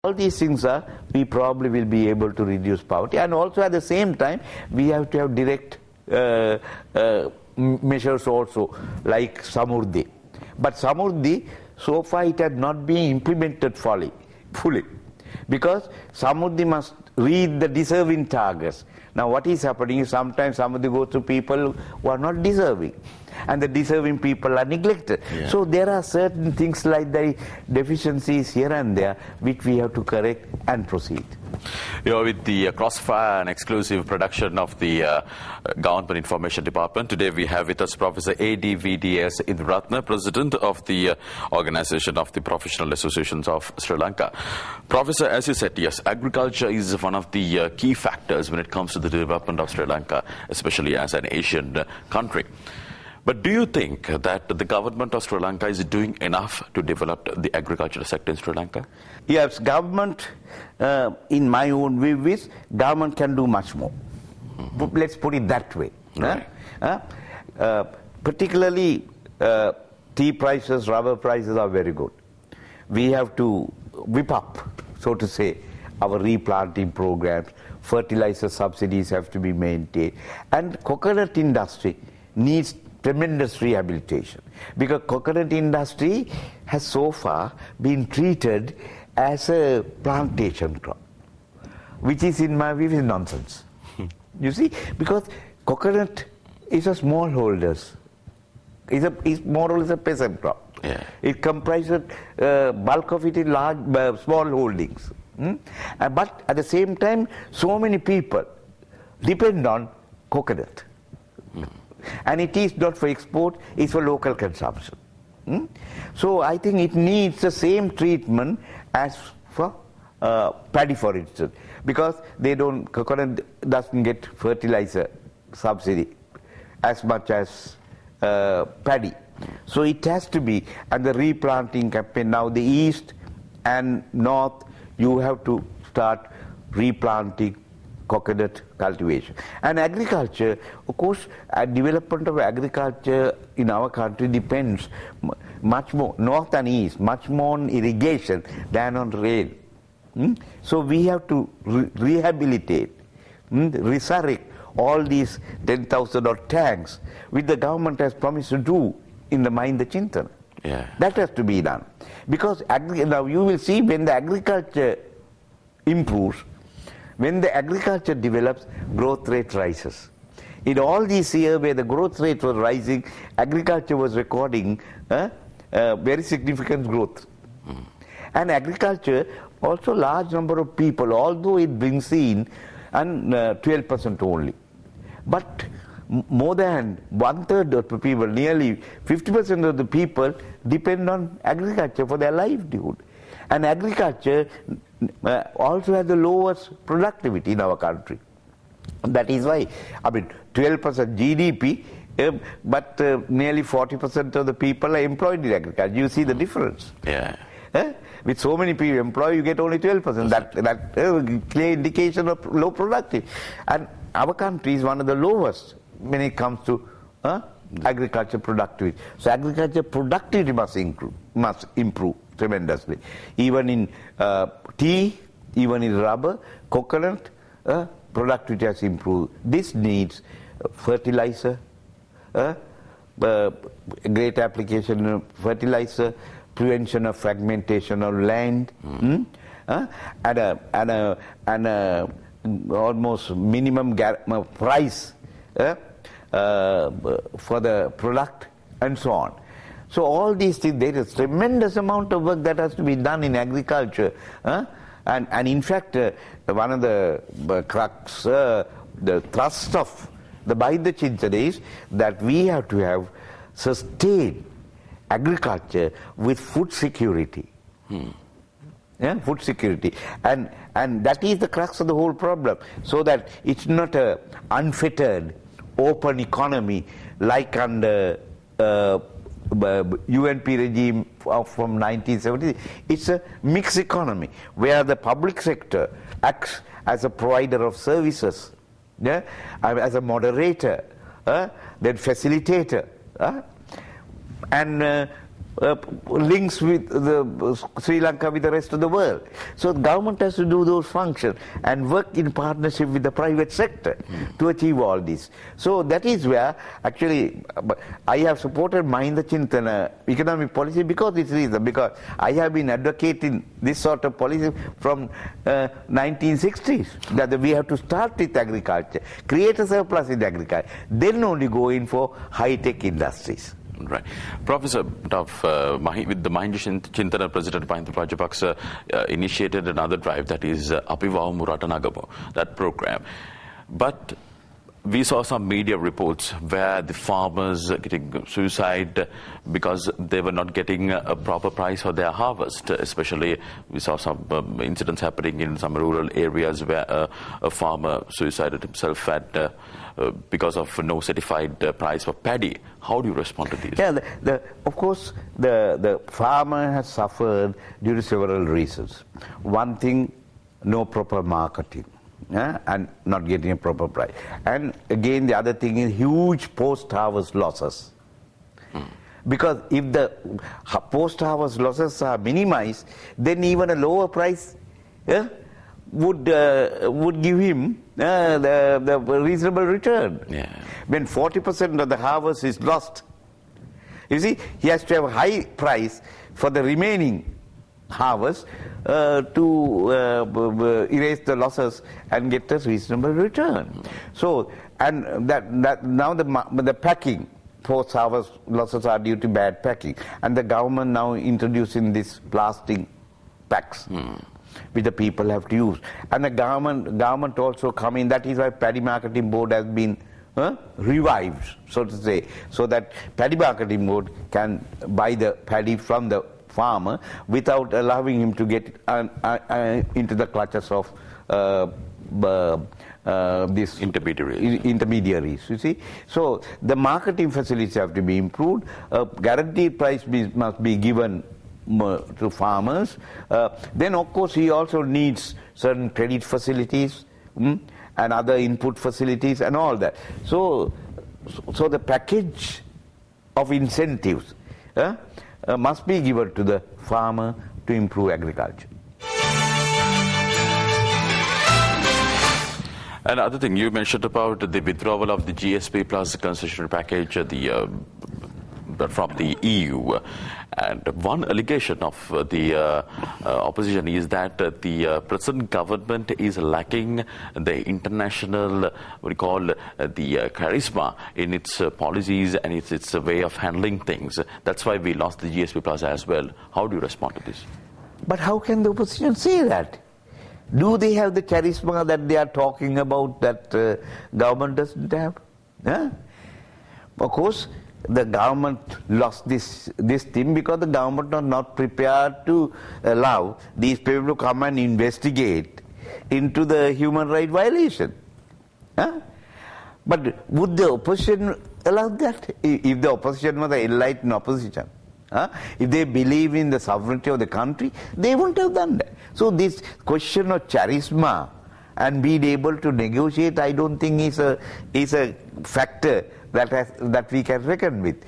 All these things are, we probably will be able to reduce poverty, and also at the same time we have to have direct measures also, like Samurdhi. But Samurdhi, so far it has not been implemented fully, because Samurdhi must reach the deserving targets. Now what is happening is sometimes Samurdhi goes to people who are not deserving, and the deserving people are neglected. Yeah. So there are certain things like the deficiencies here and there which we have to correct and proceed. With the crossfire and exclusive production of the Government Information Department, today we have with us Professor A.D.V.D.S. Induratna, President of the Organization of the Professional Associations of Sri Lanka. Professor, as you said, yes, agriculture is one of the key factors when it comes to the development of Sri Lanka, especially as an Asian country. But do you think that the government of Sri Lanka is doing enough to develop the agricultural sector in Sri Lanka? Yes, government, in my own view, is government can do much more. Let's put it that way. Right. Particularly, tea prices, rubber prices are very good. We have to whip up, so to say, our replanting programs. Fertilizer subsidies have to be maintained. And coconut industry needs tremendous rehabilitation, because coconut industry has so far been treated as a plantation crop, which is, in my view, is nonsense. You see, because coconut is a smallholders, is more or less a peasant crop. Yeah. It comprises bulk of it in large small holdings. But at the same time, so many people depend on coconut. And it is not for export, it's for local consumption. So I think it needs the same treatment as for paddy, for instance, because coconut doesn't get fertilizer subsidy as much as paddy. So it has to be, and the replanting campaign, now the east and north, you have to start replanting coconut cultivation. And agriculture, of course, development of agriculture in our country depends much more, north and east, much more on irrigation than on rail. So we have to rehabilitate, resurrect all these 10,000 odd tanks, which the government has promised to do in the Mahinda Chintana. Yeah. That has to be done. Because now you will see, when the agriculture improves, when the agriculture develops, growth rate rises. In all these years where the growth rate was rising, agriculture was recording very significant growth. And agriculture, also large number of people, although it brings in 12% only. But more than 1/3 of the people, nearly 50% of the people depend on agriculture for their livelihood. And agriculture also has the lowest productivity in our country. That is why, 12% GDP, but nearly 40% of the people are employed in agriculture. You see the difference. Yeah. With so many people employed, you get only 12%. That clear indication of low productivity. And our country is one of the lowest when it comes to agriculture productivity. So agriculture productivity must improve tremendously. Even in tea, even in rubber, coconut, productivity has improved. This needs fertilizer, great application of fertilizer, prevention of fragmentation of land, and almost minimum price for the product, and so on. So all these things, there is tremendous amount of work that has to be done in agriculture. And in fact, one of the crux, the thrust of the Mahinda Chintana is that we have to have sustained agriculture with food security. Food security. And that is the crux of the whole problem. So that it's not an unfettered, open economy like under UNP regime from 1970. It's a mixed economy where the public sector acts as a provider of services, as a moderator, then facilitator, and links with Sri Lanka with the rest of the world. So the government has to do those functions and work in partnership with the private sector to achieve all this. So that is where actually I have supported Mahinda Chintana economic policy because this reason, because I have been advocating this sort of policy from 1960s, that we have to start with agriculture, create a surplus in agriculture, then only go in for high-tech industries. Right. Professor, with the Mahinda Chintana President Mahinda Rajapaksa initiated another drive, that is Apivamu Ratanagamo, that program. But we saw some media reports where the farmers getting suicide because they were not getting a proper price for their harvest. Especially, we saw some incidents happening in some rural areas where a farmer suicided himself at because of no certified price for paddy. How do you respond to these? Yeah, of course, the farmer has suffered due to several reasons. One thing, no proper marketing. And not getting a proper price. And again, the other thing is huge post-harvest losses. Because if the post-harvest losses are minimized, then even a lower price would give him the reasonable return. Yeah. When 40% of the harvest is lost, you see, he has to have a high price for the remaining harvest to erase the losses and get a reasonable return. So, and that now the packing, post-harvest losses are due to bad packing, and the government now introducing these plastic packs which the people have to use. And the government also come in. That is why Paddy Marketing Board has been revived, so to say, so that Paddy Marketing Board can buy the paddy from the farmer without allowing him to get into the clutches of these intermediaries, you see. So the marketing facilities have to be improved. Guaranteed price must be given to farmers. Then of course he also needs certain credit facilities and other input facilities and all that. So the package of incentives must be given to the farmer to improve agriculture. Another thing you mentioned about the withdrawal of the GSP plus concessionary package from the EU. And one allegation of the opposition is that the present government is lacking the international, what we call the charisma in its policies and its way of handling things. That's why we lost the GSP Plus as well. How do you respond to this? But how can the opposition say that? Do they have the charisma that they are talking about that government doesn't have? Of course, the government lost this thing because the government was not prepared to allow these people to come and investigate into the human right violation. But would the opposition allow that? If the opposition was the enlightened opposition, if they believe in the sovereignty of the country, they wouldn't have done that. So this question of charisma and being able to negotiate, I don't think is a factor that we can reckon with.